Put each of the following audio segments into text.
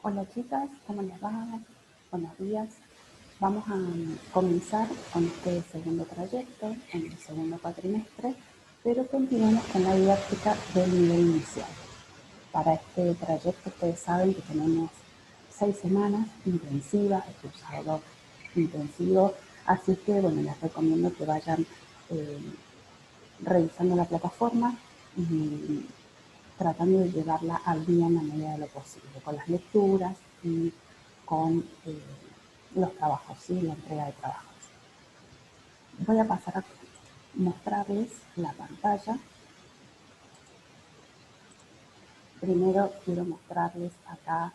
Hola chicas, ¿cómo les va? Buenos días. Vamos a comenzar con este segundo trayecto, en el segundo cuatrimestre, pero continuamos con la didáctica del nivel inicial. Para este trayecto ustedes saben que tenemos 6 semanas intensivas, he cursado 2 intensivos, así que bueno, les recomiendo que vayan revisando la plataforma y tratando de llevarla al día en la medida de lo posible, con las lecturas y con los trabajos, ¿sí? La entrega de trabajos. Voy a pasar a mostrarles la pantalla. Primero quiero mostrarles acá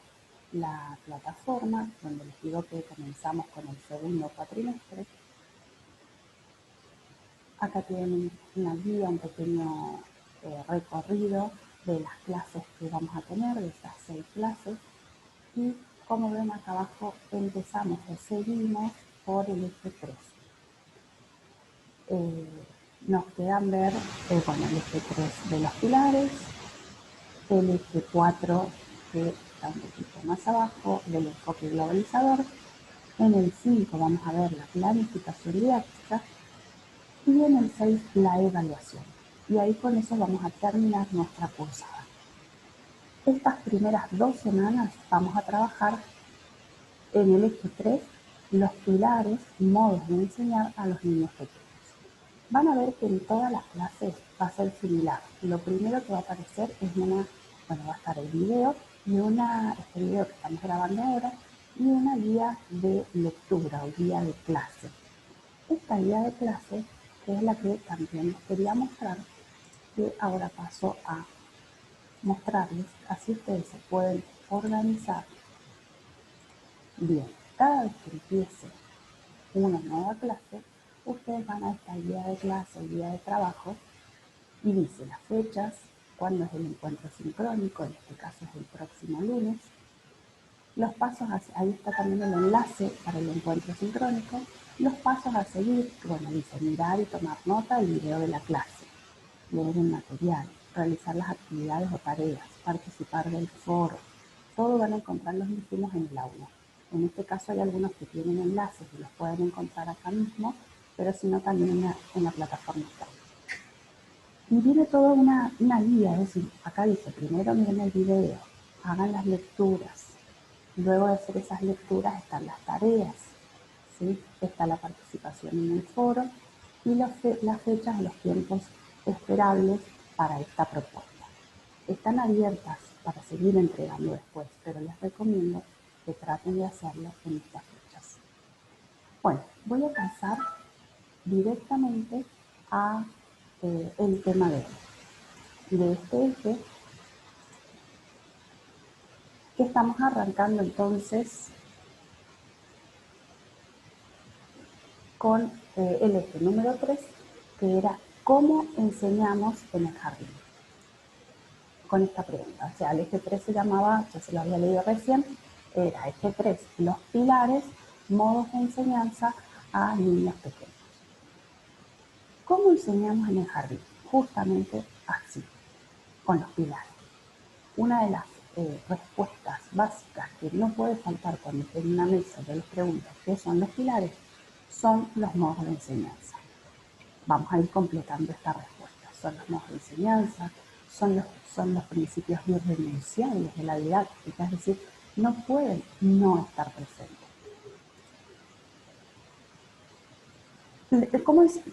la plataforma, donde les digo que comenzamos con el segundo cuatrimestre. Acá tienen una guía, un pequeño recorrido de las clases que vamos a tener, de estas 6 clases. Y como ven acá abajo, empezamos o seguimos por el eje 3. Nos quedan ver bueno, el eje 3 de los pilares, el eje 4 que está un poquito más abajo, del enfoque globalizador. En el 5 vamos a ver la planificación didáctica y en el 6 la evaluación. Y ahí con eso vamos a terminar nuestra cursada. Estas primeras 2 semanas vamos a trabajar en el eje 3 los pilares y modos de enseñar a los niños pequeños. Van a ver que en todas las clases va a ser similar. Lo primero que va a aparecer es va a estar el video y este video que estamos grabando ahora, y una guía de lectura o guía de clase. Esta guía de clase, que es la que también les quería mostrar, que ahora paso a mostrarles, así ustedes se pueden organizar bien. Cada vez que empiece una nueva clase, ustedes van a esta guía de clase, guía de trabajo, y dice las fechas, cuándo es el encuentro sincrónico, en este caso es el próximo lunes, los pasos, ahí está también el enlace para el encuentro sincrónico, los pasos a seguir, bueno, dice mirar y tomar nota del video de la clase, leer el material, realizar las actividades o tareas, participar del foro, todo van a encontrar los insumos en el aula. En este caso hay algunos que tienen enlaces y los pueden encontrar acá mismo, pero si no también en la plataforma está. Y viene toda una guía, es decir, acá dice, primero miren el video, hagan las lecturas, luego de hacer esas lecturas están las tareas, ¿sí? Está la participación en el foro y las fechas, los tiempos esperables para esta propuesta. Están abiertas para seguir entregando después, pero les recomiendo que traten de hacerlo en estas fechas. Bueno, voy a pasar directamente a el tema de hoy. De este eje, que estamos arrancando entonces con el eje número 3, que era cómo enseñamos en el jardín. Con esta pregunta, o sea, el eje 3 se llamaba, ya se lo había leído recién, era eje 3, los pilares, modos de enseñanza a niños pequeños. ¿Cómo enseñamos en el jardín? Justamente así, con los pilares. Una de las respuestas básicas que no puede faltar cuando en una mesa yo les pregunto qué son los pilares, son los modos de enseñanza. Vamos a ir completando esta respuesta. Son los modos de enseñanza, son los principios irrenunciables de la didáctica, es decir, no pueden no estar presentes.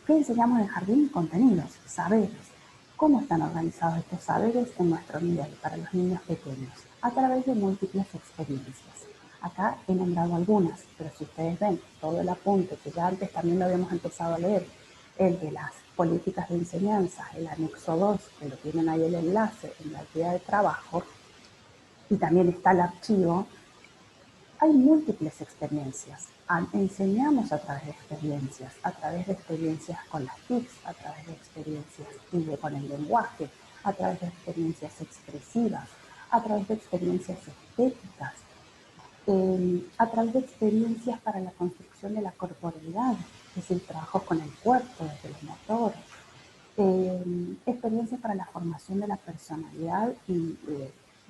¿Qué enseñamos en el jardín? Contenidos, saberes. ¿Cómo están organizados estos saberes en nuestro nivel para los niños pequeños? A través de múltiples experiencias. Acá he nombrado algunas, pero si ustedes ven todo el apunte, que ya antes también lo habíamos empezado a leer, el de las políticas de enseñanza, el anexo 2, que lo tienen ahí el enlace en la guía de trabajo, y también está el archivo, hay múltiples experiencias. Enseñamos a través de experiencias con las TICs, a través de experiencias con el lenguaje, a través de experiencias expresivas, a través de experiencias estéticas, a través de experiencias para la construcción de la corporalidad, es decir, trabajos con el cuerpo, desde los motores, experiencias para la formación de la personalidad y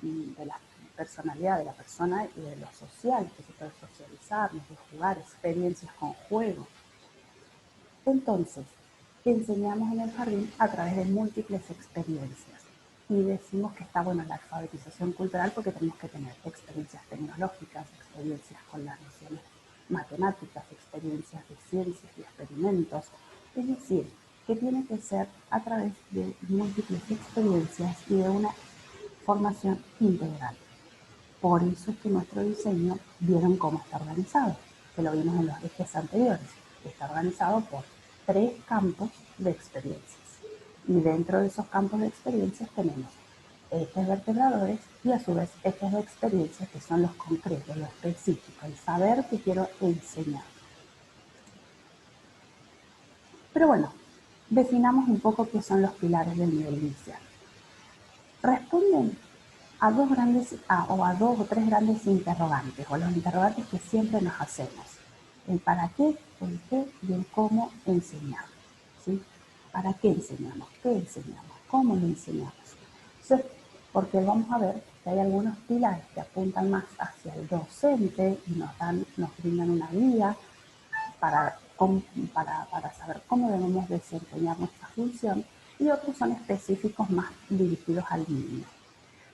de las personalidad de la persona y de lo social, que se puede socializar, de jugar, experiencias con juego. Entonces, enseñamos en el jardín a través de múltiples experiencias y decimos que está bueno la alfabetización cultural porque tenemos que tener experiencias tecnológicas, experiencias con las nociones matemáticas, experiencias de ciencias y experimentos, es decir, que tiene que ser a través de múltiples experiencias y de una formación integral. Por eso es que nuestro diseño, vieron cómo está organizado, que lo vimos en los ejes anteriores, está organizado por 3 campos de experiencias. Y dentro de esos campos de experiencias tenemos ejes vertebradores y a su vez ejes de experiencias que son los concretos, lo específico, el saber que quiero enseñar. Pero bueno, definamos un poco qué son los pilares del nivel inicial. Responden a dos o tres grandes interrogantes, o los interrogantes que siempre nos hacemos. El para qué, el qué y el cómo enseñar. ¿Sí? ¿Para qué enseñamos? ¿Qué enseñamos? ¿Cómo lo enseñamos? Entonces, porque vamos a ver que hay algunos pilares que apuntan más hacia el docente y nos brindan una guía para saber cómo debemos desempeñar nuestra función, y otros son específicos más dirigidos al niño.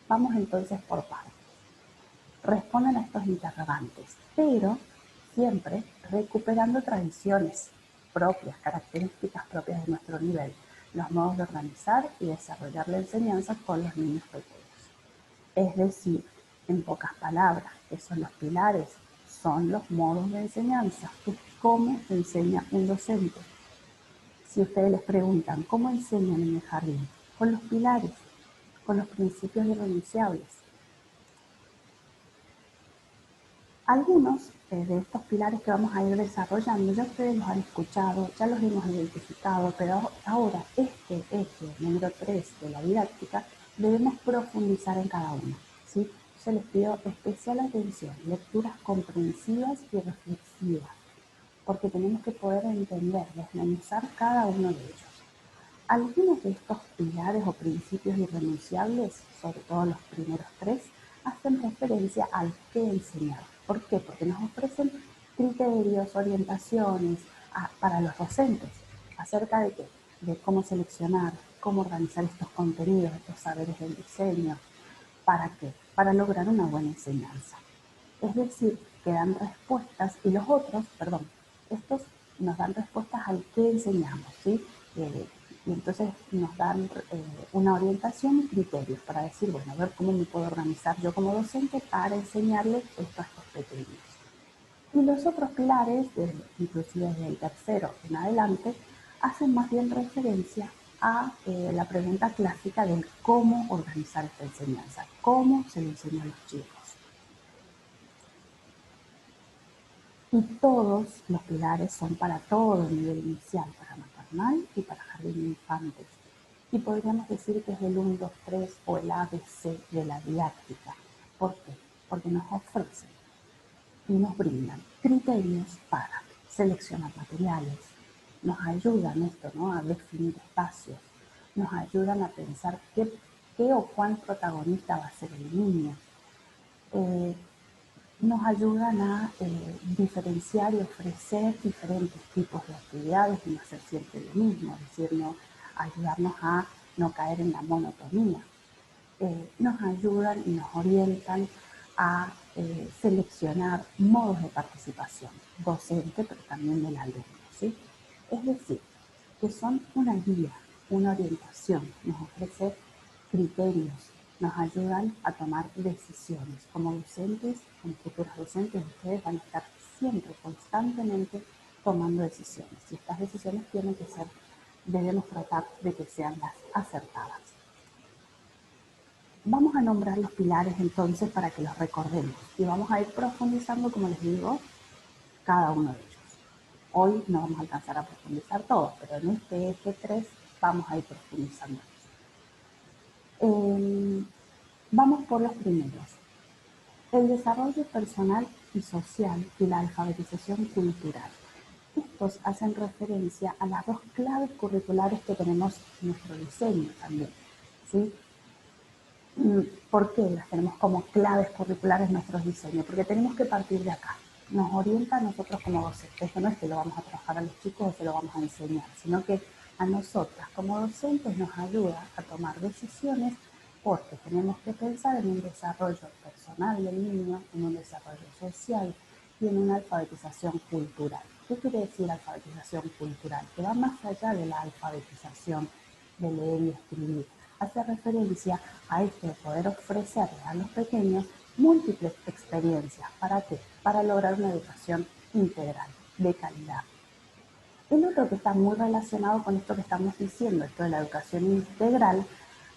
Vamos entonces por partes. Responden a estos interrogantes, pero siempre recuperando tradiciones propias, características propias de nuestro nivel, los modos de organizar y desarrollar la enseñanza con los niños pequeños. Es decir, en pocas palabras, que son los pilares, son los modos de enseñanza, que cómo enseña un docente. Si ustedes les preguntan, ¿cómo enseñan en el jardín? Con los pilares, con los principios irrenunciables. Algunos de estos pilares que vamos a ir desarrollando, ya ustedes los han escuchado, ya los hemos identificado, pero ahora este eje número 3 de la didáctica debemos profundizar en cada uno, ¿sí? Yo les pido especial atención, lecturas comprensivas y reflexivas, porque tenemos que poder entender, desmenuzar cada uno de ellos. Algunos de estos pilares o principios irrenunciables, sobre todo los primeros 3, hacen referencia al qué enseñar. ¿Por qué? Porque nos ofrecen criterios, orientaciones para los docentes acerca de qué, de cómo seleccionar, cómo organizar estos contenidos, estos saberes del diseño. ¿Para qué? Para lograr una buena enseñanza. Es decir, que dan respuestas, y los otros, estos nos dan respuestas al qué enseñamos, ¿sí? Y entonces nos dan una orientación y criterios para decir, bueno, a ver cómo me puedo organizar yo como docente para enseñarles esto a estos pequeños. Y los otros pilares, inclusive desde el tercero en adelante, hacen más bien referencia a la pregunta clásica del cómo organizar esta enseñanza, cómo se le enseña a los chicos. Y todos los pilares son para todo el nivel inicial, para maternal y para jardín de infantes. Y podríamos decir que es el 1, 2, 3 o el ABC de la didáctica. ¿Por qué? Porque nos ofrecen y nos brindan criterios para seleccionar materiales, nos ayudan esto, ¿no?, a definir espacios, nos ayudan a pensar qué o cuál protagonista va a ser el niño. Nos ayudan a diferenciar y ofrecer diferentes tipos de actividades y no hacer siempre lo mismo, es decir, ayudarnos a no caer en la monotonía. Nos ayudan y nos orientan a seleccionar modos de participación docente, pero también del alumno, ¿sí? Es decir, que son una guía, una orientación, nos ofrece criterios, nos ayudan a tomar decisiones. Como docentes, como futuros docentes, ustedes van a estar siempre, constantemente tomando decisiones. Y estas decisiones debemos tratar de que sean las acertadas. Vamos a nombrar los pilares entonces para que los recordemos. Y vamos a ir profundizando, como les digo, cada uno de ellos. Hoy no vamos a alcanzar a profundizar todos, pero en este eje 3 vamos a ir profundizando. Vamos por los primeros. El desarrollo personal y social y la alfabetización cultural. Estos hacen referencia a las dos claves curriculares que tenemos en nuestro diseño también, ¿sí? ¿Por qué las tenemos como claves curriculares en nuestros diseños? Porque tenemos que partir de acá. Nos orienta a nosotros como docentes. Esto no es que lo vamos a trabajar a los chicos o se lo vamos a enseñar, sino que a nosotras como docentes nos ayuda a tomar decisiones porque tenemos que pensar en un desarrollo personal del niño, en un desarrollo social y en una alfabetización cultural. ¿Qué quiere decir alfabetización cultural? Que va más allá de la alfabetización de leer y escribir. Hace referencia a esto de poder ofrecerle a los pequeños múltiples experiencias. ¿Para qué? Para lograr una educación integral, de calidad. El otro que está muy relacionado con esto que estamos diciendo, esto de la educación integral,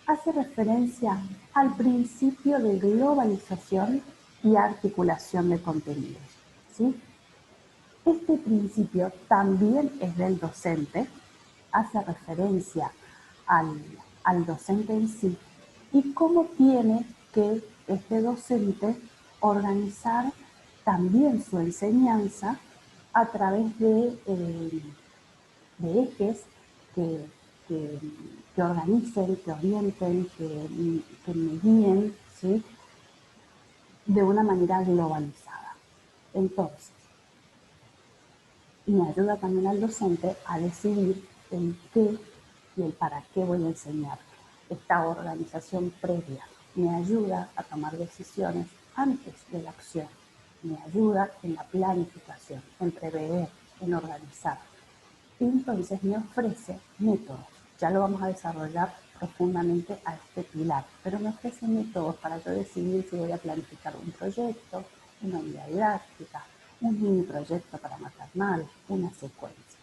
hace referencia al principio de globalización y articulación de contenidos. ¿Sí? Este principio también es del docente, hace referencia al, al docente en sí y cómo tiene que este docente organizar también su enseñanza a través de ejes que, que, que organicen, que orienten, que me guíen, ¿sí? De una manera globalizada. Entonces, y me ayuda también al docente a decidir el qué y el para qué voy a enseñar. Esta organización previa me ayuda a tomar decisiones antes de la acción, me ayuda en la planificación, en prever, en organizar. Y entonces me ofrece métodos. Ya lo vamos a desarrollar profundamente a este pilar, pero me ofrece métodos para yo decidir si voy a planificar un proyecto, una unidad didáctica, un mini proyecto para maternal, una secuencia.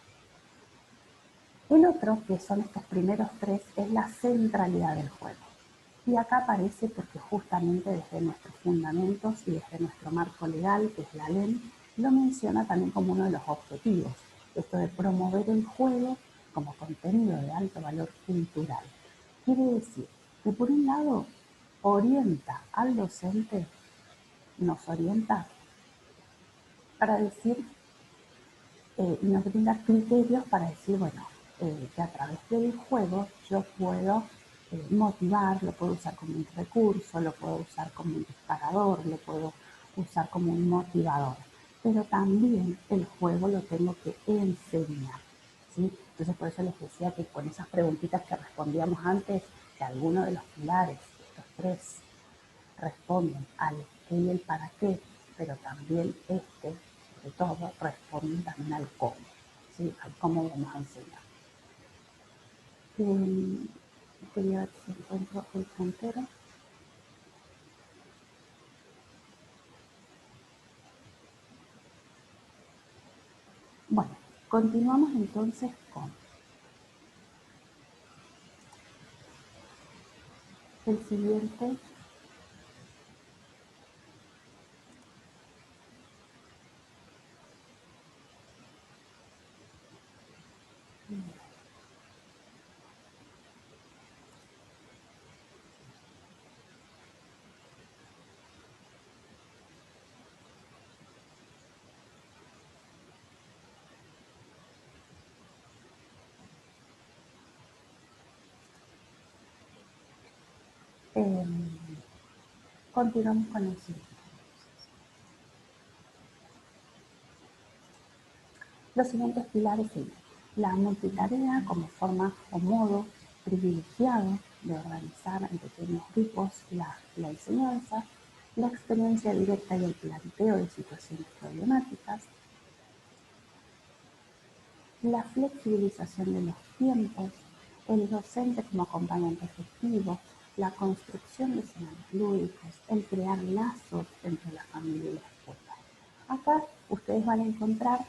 El otro, que son estos primeros tres, es la centralidad del juego. Y acá aparece porque justamente desde nuestros fundamentos y desde nuestro marco legal, que es la ley, lo menciona también como uno de los objetivos, esto de promover el juego como contenido de alto valor cultural. Quiere decir que por un lado orienta al docente, nos orienta para decir y nos brinda criterios para decir, bueno, que a través del juego yo puedo motivar, lo puedo usar como un recurso, lo puedo usar como un disparador, lo puedo usar como un motivador. Pero también el juego lo tengo que enseñar. ¿Sí? Entonces por eso les decía que con esas preguntitas que respondíamos antes, que alguno de los pilares, estos tres, responden al qué y el para qué, pero también sobre todo, responden también al cómo, ¿sí? Al cómo vamos a enseñar. Quería ver si encuentro el puntero. Bueno, continuamos entonces con el siguiente. Eh, Continuamos con el siguiente. Los siguientes pilares son la multitarea como forma o modo privilegiado de organizar en pequeños grupos la enseñanza, la experiencia directa y el planteo de situaciones problemáticas, la flexibilización de los tiempos, el docente como acompañante efectivo, la construcción de escenarios lúdicos, el crear lazos entre la familia y la escuela. Acá ustedes van a encontrar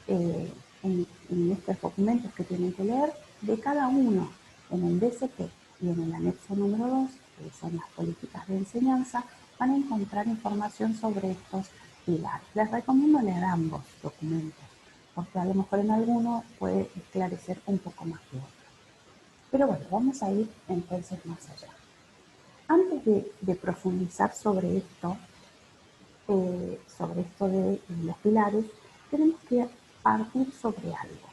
en estos documentos que tienen que leer de cada uno en el DCT y en el anexo número 2, que son las políticas de enseñanza, van a encontrar información sobre estos pilares. Les recomiendo leer ambos documentos, porque a lo mejor en alguno puede esclarecer un poco más que otro. Pero bueno, vamos a ir entonces más allá. Antes de profundizar sobre esto de los pilares, tenemos que partir sobre algo.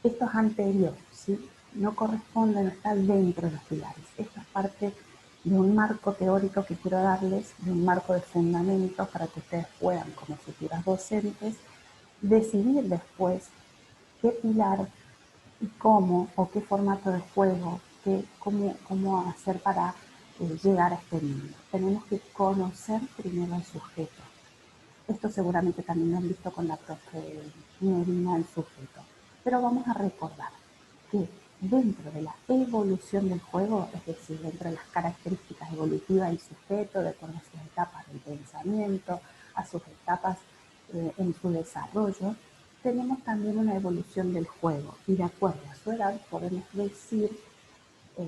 Esto es anterior, ¿sí? No corresponde, no está dentro de los pilares. Esto es parte de un marco teórico que quiero darles, de un marco de fundamentos para que ustedes puedan, como futuras docentes, decidir después qué pilar y cómo o qué formato de juego, cómo hacer para llegar a este niño. Tenemos que conocer primero al sujeto. Esto seguramente también lo han visto con la profe Nerina, el sujeto. Pero vamos a recordar que dentro de la evolución del juego, es decir, dentro de las características evolutivas del sujeto, de acuerdo a sus etapas del pensamiento, a sus etapas en su desarrollo, tenemos también una evolución del juego y de acuerdo a su edad podemos decir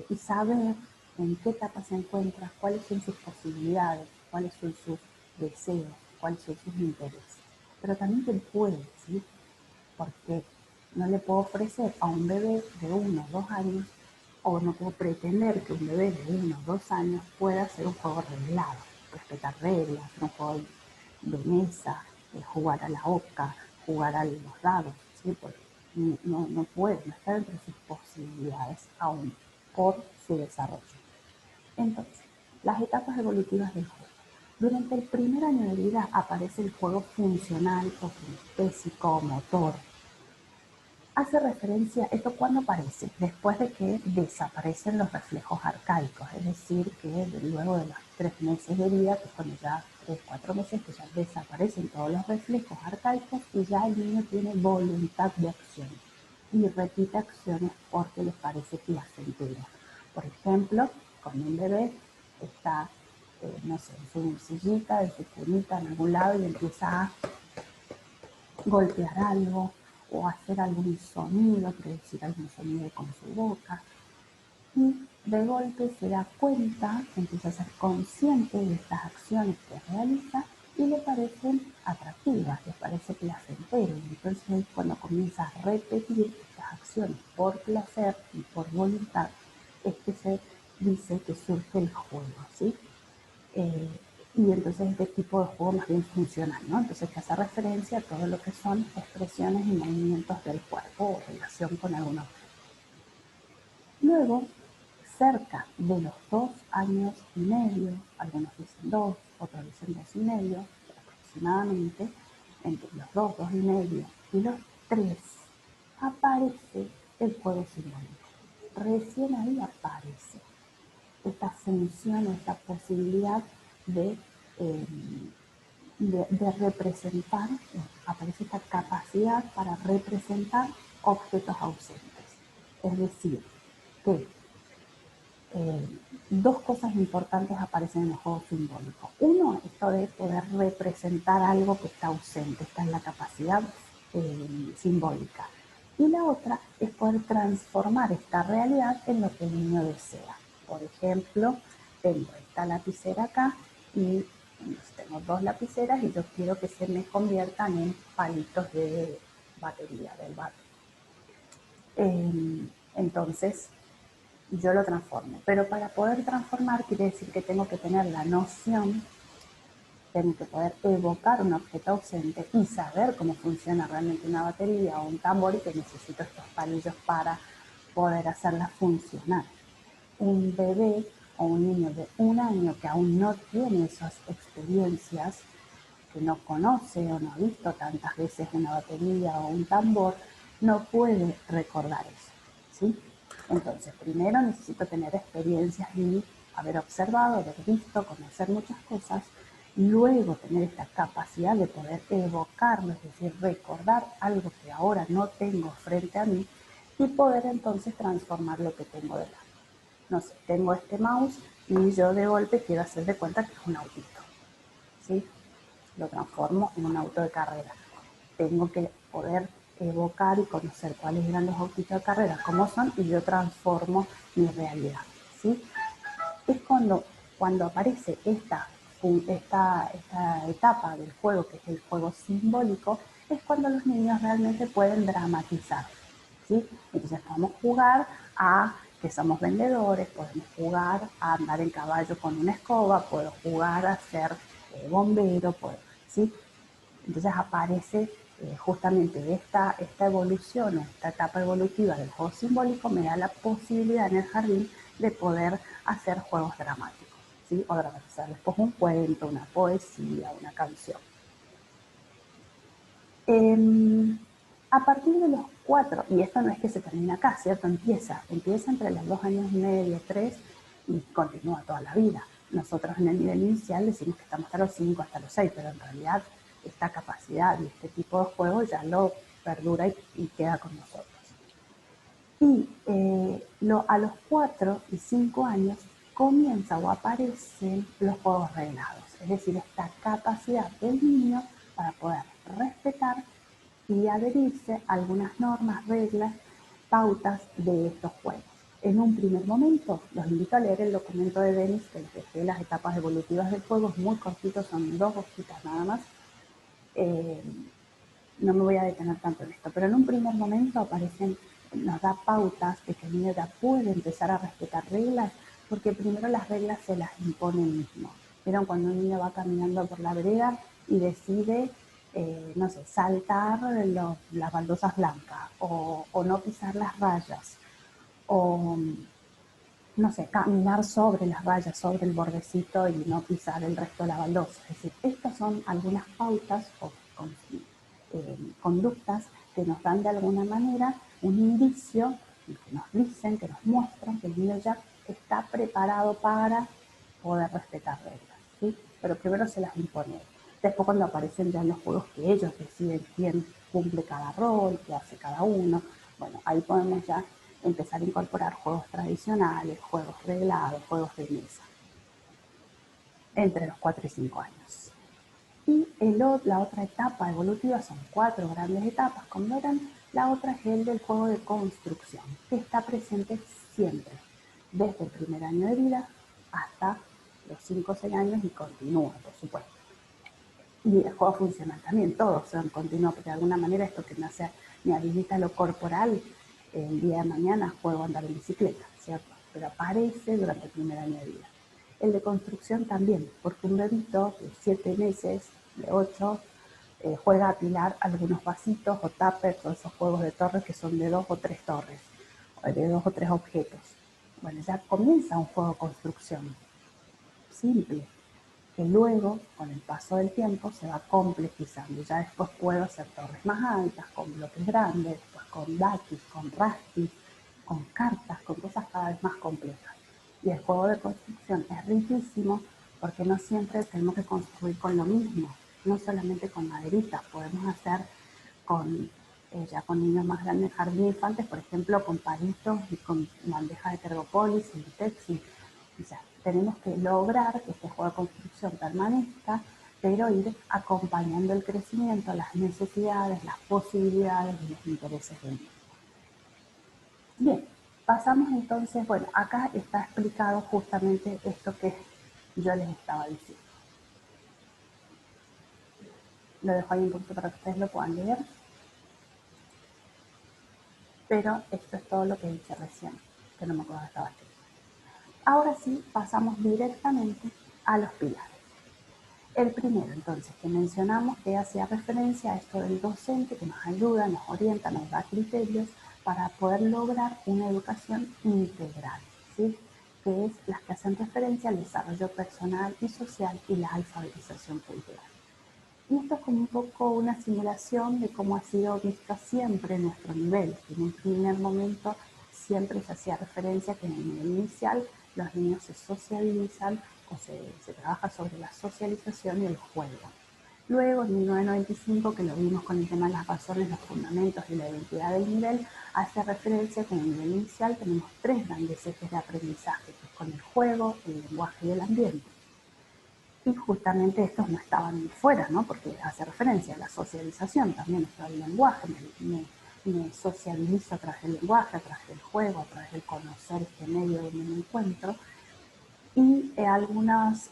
y saber en qué etapa se encuentra, cuáles son sus posibilidades, cuáles son sus deseos, cuáles son sus intereses. Pero también que puede, ¿sí? Porque no le puedo ofrecer a un bebé de 1 o 2 años, o no puedo pretender que un bebé de 1 o 2 años pueda hacer un juego reglado, respetar reglas, hacer un juego de mesa, jugar a la oca, jugar a los dados, ¿sí? Porque no puede, no está dentro de sus posibilidades aún por su desarrollo. Entonces, las etapas evolutivas del juego. Durante el primer año de vida aparece el juego funcional o kinestésico, motor. Hace referencia, ¿esto cuándo aparece? Después de que desaparecen los reflejos arcaicos, es decir, que luego de los 3 meses de vida, que son ya 3, 4 meses, que ya desaparecen todos los reflejos arcaicos y ya el niño tiene voluntad de acción y repite acciones porque les parece placentero. Por ejemplo, cuando un bebé está, no sé, en su sillita, en su cunita, en algún lado y empieza a golpear algo o hacer algún sonido, producir algún sonido con su boca. Y de golpe se da cuenta, empieza a ser consciente de estas acciones que realiza y le parecen atractivas, le parece placentero. Y entonces es cuando comienza a repetir estas acciones por placer y por voluntad, es que se dice que surge el juego, ¿sí? Y entonces este tipo de juego más bien funcional, ¿no? Entonces que hace referencia a todo lo que son expresiones y movimientos del cuerpo o relación con algún objeto. Luego, cerca de los 2 años y medio, algunos dicen 2, otros dicen 2 y medio, aproximadamente, entre los 2, 2 y medio y los 3, aparece el juego simbólico. Recién ahí aparece esta función, esta posibilidad de, eh, de representar, aparece esta capacidad para representar objetos ausentes. Es decir, que dos cosas importantes aparecen en el juego simbólico. Uno, esto de poder representar algo que está ausente, esta es la capacidad simbólica. Y la otra es poder transformar esta realidad en lo que el niño desea. Por ejemplo, tengo esta lapicera acá y tengo 2 lapiceras y yo quiero que se me conviertan en palitos de batería del bate. Entonces, yo lo transformo. Pero para poder transformar quiere decir que tengo que tener la noción, tengo que poder evocar un objeto ausente y saber cómo funciona realmente una batería o un tambor y que necesito estos palillos para poder hacerla funcionar. Un bebé o un niño de 1 año que aún no tiene esas experiencias, que no conoce o no ha visto tantas veces una batería o un tambor, no puede recordar eso, ¿sí? Entonces, primero necesito tener experiencias y haber observado, haber visto, conocer muchas cosas, luego tener esta capacidad de poder evocarlo, es decir, recordar algo que ahora no tengo frente a mí y poder entonces transformar lo que tengo delante. No sé, tengo este mouse y yo de golpe quiero hacer de cuenta que es un autito, ¿sí? Lo transformo en un auto de carrera. Tengo que poder evocar y conocer cuáles eran los autitos de carrera, cómo son, y yo transformo mi realidad, ¿sí? Es cuando aparece esta etapa del juego, que es el juego simbólico, es cuando los niños realmente pueden dramatizar, ¿sí? Entonces podemos jugar a que somos vendedores, podemos jugar a andar en caballo con una escoba, puedo jugar a ser bombero, ¿sí? Entonces aparece justamente esta evolución, esta etapa evolutiva del juego simbólico me da la posibilidad en el jardín de poder hacer juegos dramáticos. ¿sí? O dramatizar después un cuento, una poesía, una canción. A partir de los 4, y esto no es que se termina acá, ¿cierto? Empieza entre los 2 años y medio, 3, y continúa toda la vida. Nosotros en el nivel inicial decimos que estamos hasta los 5, hasta los 6, pero en realidad esta capacidad y este tipo de juego ya lo perdura y queda con nosotros. Y a los 4 y 5 años comienza o aparecen los juegos reglados, es decir, esta capacidad del niño para poder respetar y adherirse a algunas normas, reglas, pautas de estos juegos. En un primer momento, los invito a leer el documento de Dennis, que les dejé las etapas evolutivas del juego, es muy cortito, son 2 hojitas nada más. No me voy a detener tanto en esto, pero en un primer momento nos da pautas de que el niño ya puede empezar a respetar reglas, porque primero las reglas se las impone el mismo. ¿Vieron cuando un niño va caminando por la vereda y decide, no sé, saltar las baldosas blancas, o no pisar las rayas, o no sé, caminar sobre las rayas, sobre el bordecito y no pisar el resto de la baldosa? Es decir, estas son algunas pautas o conductas que nos dan de alguna manera un indicio, que nos dicen, que nos muestran que el niño ya está preparado para poder respetar reglas, ¿sí? Pero primero se las impone. Después, cuando aparecen ya en los juegos que ellos deciden quién cumple cada rol, qué hace cada uno, bueno, ahí podemos ya empezar a incorporar juegos tradicionales, juegos reglados, juegos de mesa, entre los 4 y 5 años. Y la otra etapa evolutiva, son 4 grandes etapas, como verán. La otra es el del juego de construcción, que está presente siempre, desde el primer año de vida hasta los 5 o 6 años, y continúa, por supuesto. Y el juego funcional también, todos son continuos, porque de alguna manera esto que me habilita lo corporal, el día de mañana juego a andar en bicicleta, ¿cierto? Pero aparece durante el primer año de vida. El de construcción también, porque un bebito de 7 meses, de 8, juega a apilar algunos vasitos o tuppers, o esos juegos de torres que son de 2 o 3 torres, o de 2 o 3 objetos. Bueno, ya comienza un juego de construcción simple, que luego, con el paso del tiempo, se va complejizando. Ya después puedo hacer torres más altas, con bloques grandes, después con daquis, con rastis, con cartas, con cosas cada vez más complejas. Y el juego de construcción es riquísimo, porque no siempre tenemos que construir con lo mismo, no solamente con maderitas, podemos hacer con, ya con niños más grandes, jardín de infantes, por ejemplo, con palitos y con bandejas de tergopolis y Texi. O sea, tenemos que lograr que este juego de construcción permanezca, pero ir acompañando el crecimiento, las necesidades, las posibilidades y los intereses del niño. Bien, pasamos entonces, bueno, acá está explicado justamente esto que yo les estaba diciendo. Lo dejo ahí un poquito para que ustedes lo puedan leer. Pero esto es todo lo que dije recién, que no me acuerdo que estaba escrito. Ahora sí, pasamos directamente a los pilares. El primero, entonces, que mencionamos, que hacía referencia a esto del docente, que nos ayuda, nos orienta, nos da criterios para poder lograr una educación integral, ¿sí? Que es las que hacen referencia al desarrollo personal y social y la alfabetización cultural. Y esto es como un poco una simulación de cómo ha sido visto siempre nuestro nivel. En un primer momento siempre se hacía referencia que en el nivel inicial los niños se socializan o se trabaja sobre la socialización y el juego. Luego, en 1995, que lo vimos con el tema de las razones, los fundamentos y la identidad del nivel, hace referencia que en el nivel inicial tenemos 3 grandes ejes de aprendizaje, que es con el juego, el lenguaje y el ambiente. Y justamente estos no estaban fuera, ¿no? Porque hace referencia a la socialización, también está el lenguaje, me socializo a través del lenguaje, a través del juego, a través de conocer este medio donde me encuentro. Y algunos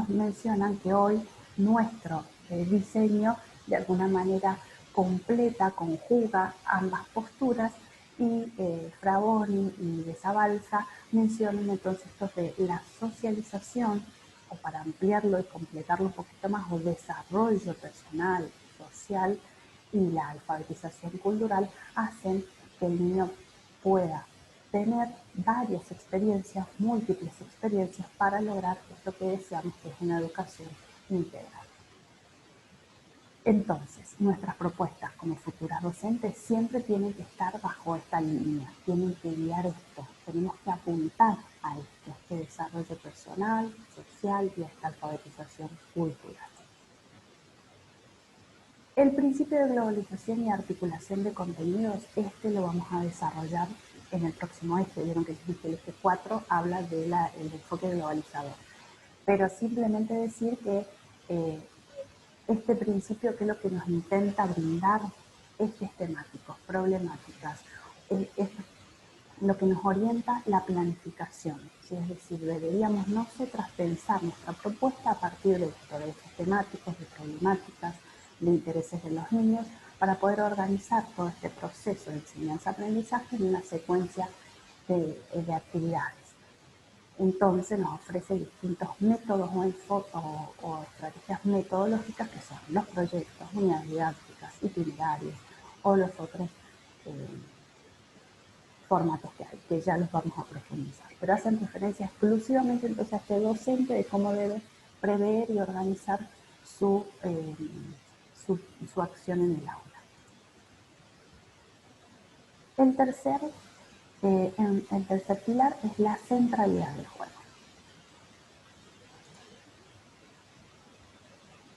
mencionan que hoy nuestro diseño de alguna manera completa, conjuga ambas posturas, y Fraboni y de Zabalza mencionan entonces esto de la socialización, o para ampliarlo y completarlo un poquito más, o desarrollo personal, social, y la alfabetización cultural hacen que el niño pueda tener varias experiencias, múltiples experiencias para lograr esto que deseamos, que es una educación integral. Entonces, nuestras propuestas como futuras docentes siempre tienen que estar bajo esta línea, tienen que guiar esto, tenemos que apuntar a esto, este desarrollo personal, social y esta alfabetización cultural. El principio de globalización y articulación de contenidos, este lo vamos a desarrollar en el próximo eje. Vieron que les dije el eje 4 habla del enfoque globalizador. Pero simplemente decir que este principio, que es lo que nos intenta brindar ejes temáticos, problemáticas, es lo que nos orienta la planificación. ¿Sí? Es decir, deberíamos nosotras pensar nuestra propuesta a partir de esto, de ejes temáticos, de problemáticas, de intereses de los niños, para poder organizar todo este proceso de enseñanza-aprendizaje en una secuencia de actividades. Entonces nos ofrece distintos métodos o estrategias metodológicas que son los proyectos, unidades didácticas, itinerarios o los otros formatos que hay, que ya los vamos a profundizar. Pero hacen referencia exclusivamente entonces a este docente de cómo debe prever y organizar su acción en el aula. El tercer pilar es la centralidad del juego.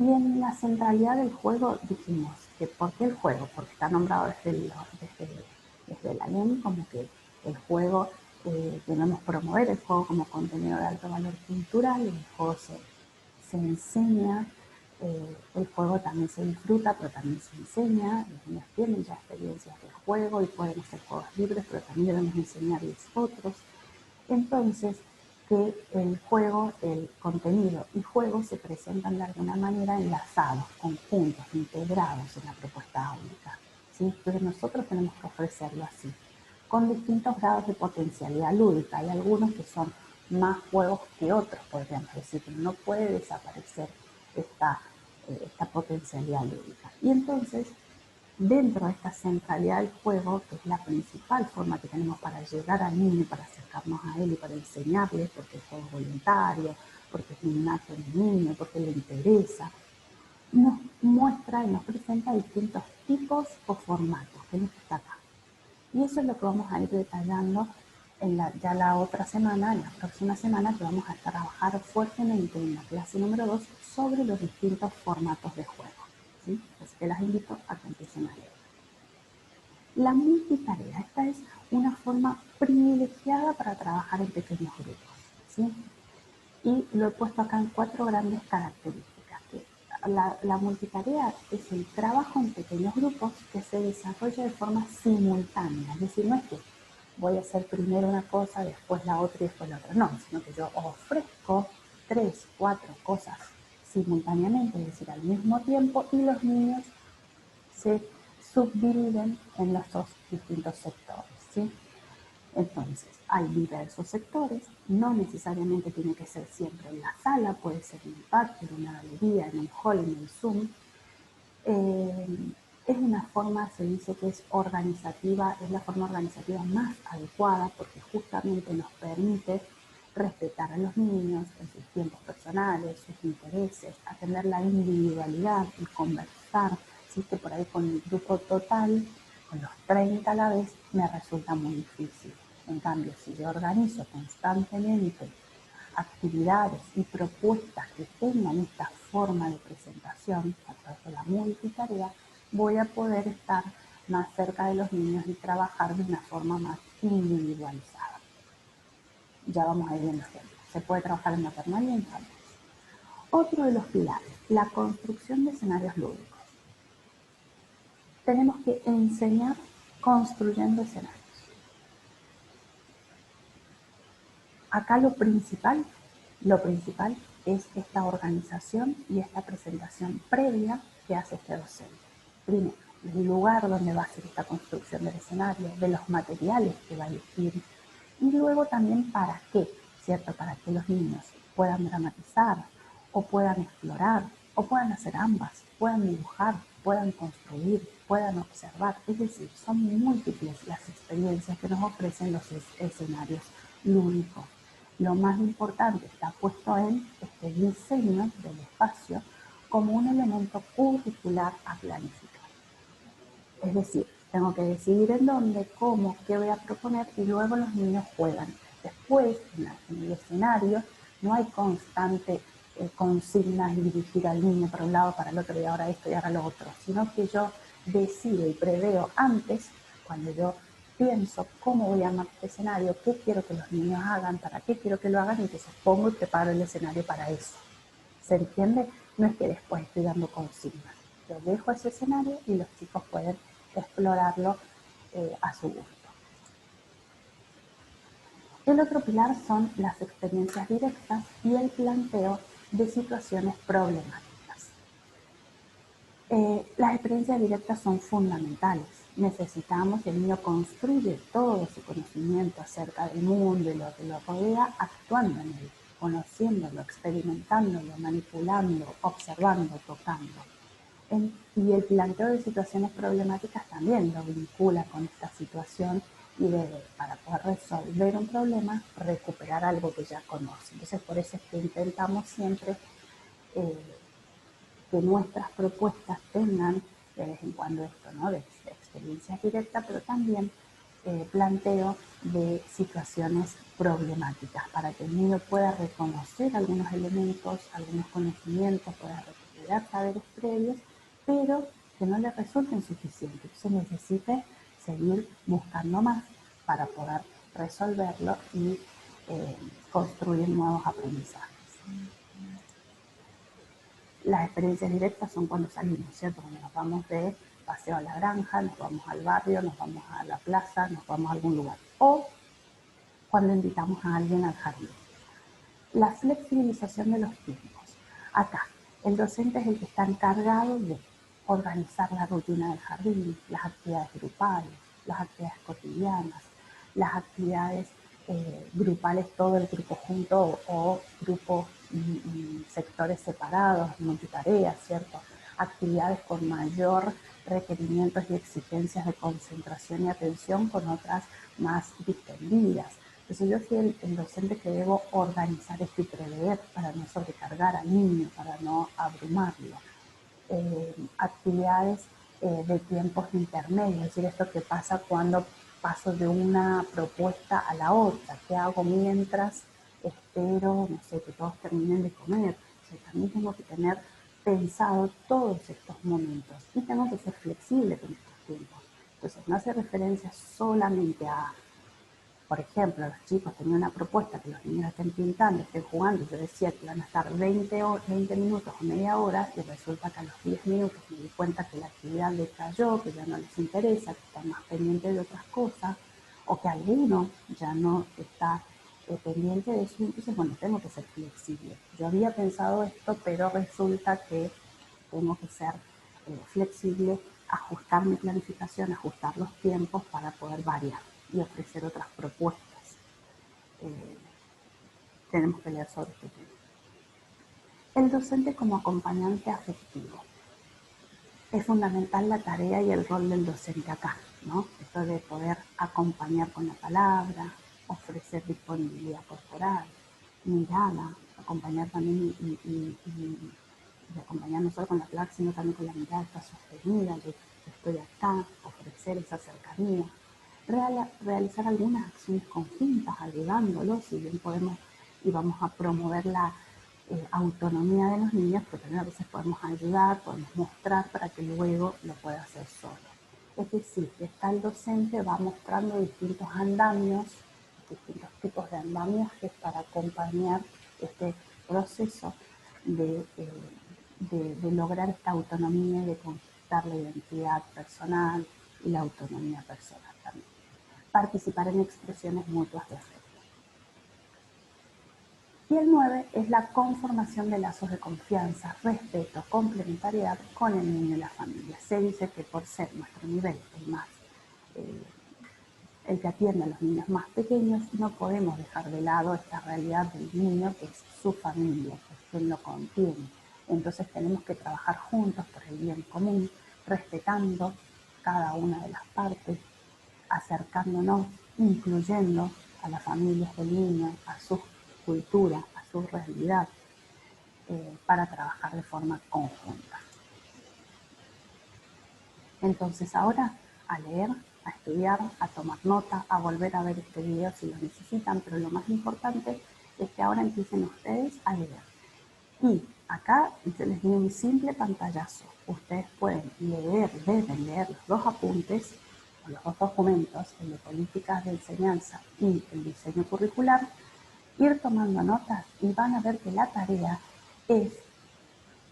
Y en la centralidad del juego dijimos que ¿por qué el juego? Porque está nombrado desde la LEM como que el juego, debemos promover el juego como contenido de alto valor cultural, el juego se enseña, el juego también se disfruta, pero también se enseña, los niños tienen ya experiencias de juego y pueden hacer juegos libres, pero también debemos enseñarles otros. Entonces, que el juego, el contenido y juego se presentan de alguna manera enlazados, conjuntos, integrados en la propuesta única. ¿Sí? Entonces nosotros tenemos que ofrecerlo así, con distintos grados de potencialidad lúdica. Hay algunos que son más juegos que otros, podríamos decir, que no puede desaparecer esta potencialidad lúdica. Y entonces, dentro de esta centralidad del juego, que es la principal forma que tenemos para llegar al niño, para acercarnos a él y para enseñarle, porque el juego es voluntario, porque es innato en el niño, porque le interesa, nos muestra y nos presenta distintos tipos o formatos, que es lo que está acá. Y eso es lo que vamos a ir detallando ya la otra semana, en la próxima semana, que vamos a trabajar fuertemente en la clase número 2 sobre los distintos formatos de juego. ¿Sí? Así que las invito a que empiecen a leer. La multitarea, esta es una forma privilegiada para trabajar en pequeños grupos. ¿Sí? Y lo he puesto acá en 4 grandes características. Que la multitarea es el trabajo en pequeños grupos que se desarrolla de forma simultánea. Es decir, no es que voy a hacer primero una cosa, después la otra y después la otra. No, sino que yo ofrezco 3, 4 cosas simultáneamente, es decir, al mismo tiempo, y los niños se subdividen en los dos distintos sectores. ¿Sí? Entonces, hay diversos sectores, no necesariamente tiene que ser siempre en la sala, puede ser en el patio, en una galería, en el hall, en el Zoom. Es una forma, se dice que es organizativa, es la forma organizativa más adecuada porque justamente nos permite respetar a los niños en sus tiempos personales, sus intereses, atender la individualidad y conversar. Así que por ahí con el grupo total, con los 30 a la vez, me resulta muy difícil. En cambio, si yo organizo constantemente actividades y propuestas que tengan esta forma de presentación a través de la multitarea, voy a poder estar más cerca de los niños y trabajar de una forma más individualizada. Ya vamos a ir viendo ejemplos. Se puede trabajar en maternal y en infantil. Otro de los pilares, la construcción de escenarios lúdicos. Tenemos que enseñar construyendo escenarios. Acá lo principal es esta organización y esta presentación previa que hace este docente. Primero, el lugar donde va a hacer esta construcción del escenario, de los materiales que va a elegir, y luego también para qué, ¿cierto? Para que los niños puedan dramatizar o puedan explorar o puedan hacer ambas, puedan dibujar, puedan construir, puedan observar. Es decir, son múltiples las experiencias que nos ofrecen los escenarios lúdicos. Lo más importante está puesto en este diseño del espacio como un elemento curricular a planificar. Es decir, tengo que decidir en dónde, cómo, qué voy a proponer y luego los niños juegan. Después, en el escenario, no hay constante consignas y dirigir al niño para un lado, para el otro y ahora esto y ahora lo otro, sino que yo decido y preveo antes, cuando yo pienso cómo voy a armar este escenario, qué quiero que los niños hagan, para qué quiero que lo hagan, y entonces pongo y preparo el escenario para eso. ¿Se entiende? No es que después estoy dando consignas. Yo dejo ese escenario y los chicos pueden explorarlo a su gusto. El otro pilar son las experiencias directas y el planteo de situaciones problemáticas. Las experiencias directas son fundamentales. Necesitamos que el niño construye todo su conocimiento acerca del mundo y lo que lo rodea actuando en él, conociéndolo, experimentándolo, manipulando, observando, tocando. Y el planteo de situaciones problemáticas también lo vincula con esta situación y debe, para poder resolver un problema, recuperar algo que ya conoce. Entonces, por eso es que intentamos siempre que nuestras propuestas tengan de vez en cuando esto, ¿no? De experiencias directas, pero también planteo de situaciones problemáticas para que el niño pueda reconocer algunos elementos, algunos conocimientos, pueda recuperar saberes previos, pero que no le resulten suficientes. Se necesite seguir buscando más para poder resolverlo y construir nuevos aprendizajes. Las experiencias directas son cuando salimos, ¿cierto? Cuando nos vamos de paseo a la granja, nos vamos al barrio, nos vamos a la plaza, nos vamos a algún lugar. O cuando invitamos a alguien al jardín. La flexibilización de los tiempos. Acá, el docente es el que está encargado de organizar la rutina del jardín, las actividades grupales, las actividades cotidianas, las actividades grupales, todo el grupo junto o grupos y sectores separados, multitareas, ¿cierto? Actividades con mayor requerimientos y exigencias de concentración y atención con otras más distendidas. Entonces yo soy el docente que debo organizar esto y prever para no sobrecargar al niño, para no abrumarlo. Actividades de tiempos intermedios, es decir, esto que pasa cuando paso de una propuesta a la otra, qué hago mientras espero, no sé, que todos terminen de comer. O sea, también tengo que tener pensado todos estos momentos y tengo que ser flexible con estos tiempos. Entonces no hace referencia solamente a, por ejemplo, los chicos tenían una propuesta que los niños estén pintando, estén jugando, yo decía que iban a estar 20 minutos o media hora y resulta que a los 10 minutos me di cuenta que la actividad decayó, que ya no les interesa, que están más pendientes de otras cosas, o que alguno ya no está pendiente de eso. Entonces, bueno, tengo que ser flexible. Yo había pensado esto, pero resulta que tengo que ser flexible, ajustar mi planificación, ajustar los tiempos para poder variar y ofrecer otras propuestas. Tenemos que leer sobre este tema. El docente como acompañante afectivo. Es fundamental la tarea y el rol del docente acá, ¿no? Esto de poder acompañar con la palabra, ofrecer disponibilidad corporal, mirada, acompañar también y acompañar no solo con la palabra, sino también con la mirada está sostenida, yo estoy acá, ofrecer esa cercanía, realizar algunas acciones conjuntas, ayudándolos, si bien podemos y vamos a promover la autonomía de los niños, pero también a veces podemos ayudar, podemos mostrar para que luego lo pueda hacer solo. Es decir, que está el docente va mostrando distintos andamios, distintos tipos de andamiajes para acompañar este proceso de lograr esta autonomía y de conquistar la identidad personal y la autonomía personal también. Participar en expresiones mutuas de afecto. Y el 9 es la conformación de lazos de confianza, respeto, complementariedad con el niño y la familia. Se dice que por ser nuestro nivel el que atiende a los niños más pequeños, no podemos dejar de lado esta realidad del niño que es su familia, que es quien lo contiene. Entonces tenemos que trabajar juntos por el bien común, respetando cada una de las partes, acercándonos, incluyendo a las familias del niño, a su cultura, a su realidad, para trabajar de forma conjunta. Entonces ahora a leer, a estudiar, a tomar nota, a volver a ver este video si lo necesitan, pero lo más importante es que ahora empiecen ustedes a leer. Y acá les di un simple pantallazo. Ustedes pueden leer, deben leer los dos apuntes, o los dos documentos, el de políticas de enseñanza y el diseño curricular, ir tomando notas y van a ver que la tarea es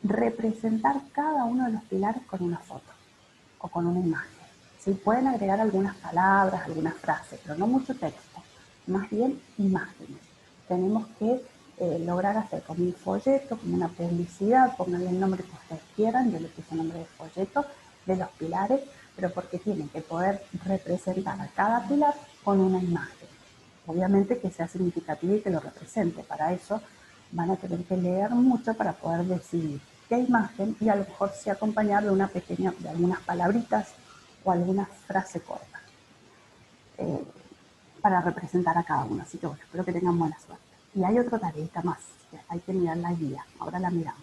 representar cada uno de los pilares con una foto o con una imagen. ¿Sí? Pueden agregar algunas palabras, algunas frases, pero no mucho texto, más bien imágenes. Tenemos que lograr hacer como un folleto, como una publicidad, pónganle el nombre que ustedes quieran, yo le puse el nombre de folleto, de los pilares, pero porque tienen que poder representar a cada pilar con una imagen. Obviamente que sea significativo y que lo represente. Para eso van a tener que leer mucho para poder decidir qué imagen y a lo mejor sí acompañar de una pequeña, de algunas palabritas o alguna frase corta para representar a cada uno. Así que bueno, espero que tengan buena suerte. Y hay otra tareita más, que hay que mirar la guía. Ahora la miramos.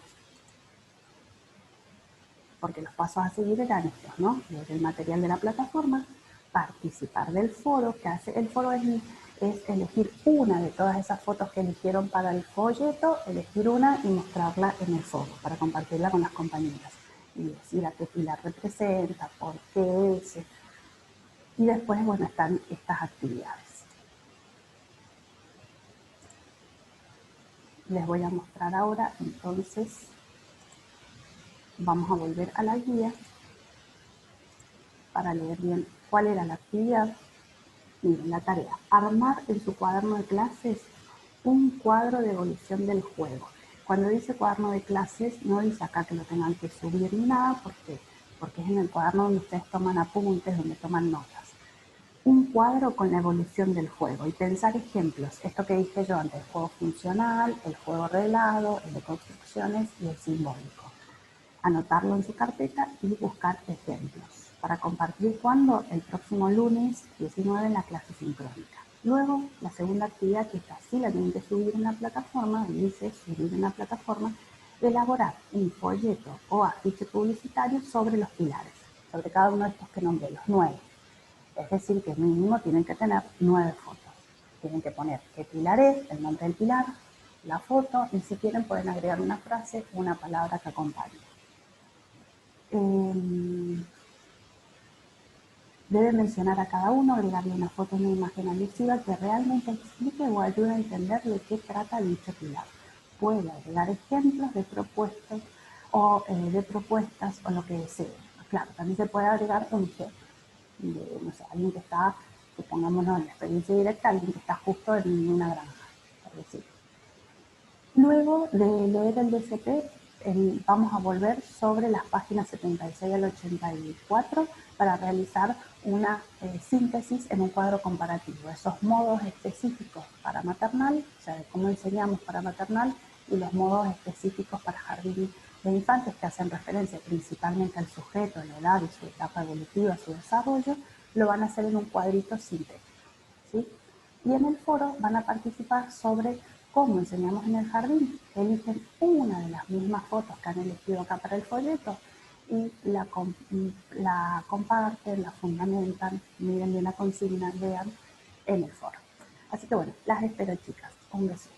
Porque los pasos a seguir eran estos, ¿no? Leer el material de la plataforma, participar del foro, que hace el foro es elegir una de todas esas fotos que eligieron para el folleto, elegir una y mostrarla en el foro para compartirla con las compañeras y decir a qué pilar representa, por qué es. Y después, bueno, están estas actividades. Les voy a mostrar ahora, entonces, vamos a volver a la guía para leer bien cuál era la actividad. Miren, la tarea, armar en su cuaderno de clases un cuadro de evolución del juego. Cuando dice cuaderno de clases, no dice acá que lo tengan que subir ni nada, porque es en el cuaderno donde ustedes toman apuntes, donde toman notas. Un cuadro con la evolución del juego y pensar ejemplos. Esto que dije yo antes, el juego funcional, el juego reglado, el de construcciones y el simbólico. Anotarlo en su carpeta y buscar ejemplos para compartir cuando el próximo lunes 19 en la clase sincrónica. Luego, la segunda actividad, que esta sí la tienen que subir en la plataforma, dice subir en la plataforma, elaborar un folleto o afiche publicitario sobre los pilares, sobre cada uno de estos que nombré, los 9. Es decir, que mínimo tienen que tener 9 fotos. Tienen que poner qué pilar es, el nombre del pilar, la foto, y si quieren pueden agregar una frase o una palabra que acompañe. Debe mencionar a cada uno, agregarle una foto y una imagen alusiva que realmente explique o ayude a entender de qué trata dicho pilar. Puede agregar ejemplos de propuestas o lo que desee. Claro, también se puede agregar un ejemplo de, no sé, alguien que está, supongámonos en la experiencia directa, alguien que está justo en una granja, por decirlo. Luego de leer el DCP, vamos a volver sobre las páginas 76 al 84 para realizar una síntesis en un cuadro comparativo. Esos modos específicos para maternal, o sea, de cómo enseñamos para maternal, y los modos específicos para jardín de infantes, que hacen referencia principalmente al sujeto, a la edad y su etapa evolutiva, su desarrollo, lo van a hacer en un cuadrito sintético, ¿sí? Y en el foro van a participar sobre cómo enseñamos en el jardín. Eligen una de las mismas fotos que han elegido acá para el folleto y la comparten, la fundamentan, miren bien la consigna, vean en el foro. Así que bueno, las espero, chicas. Un beso.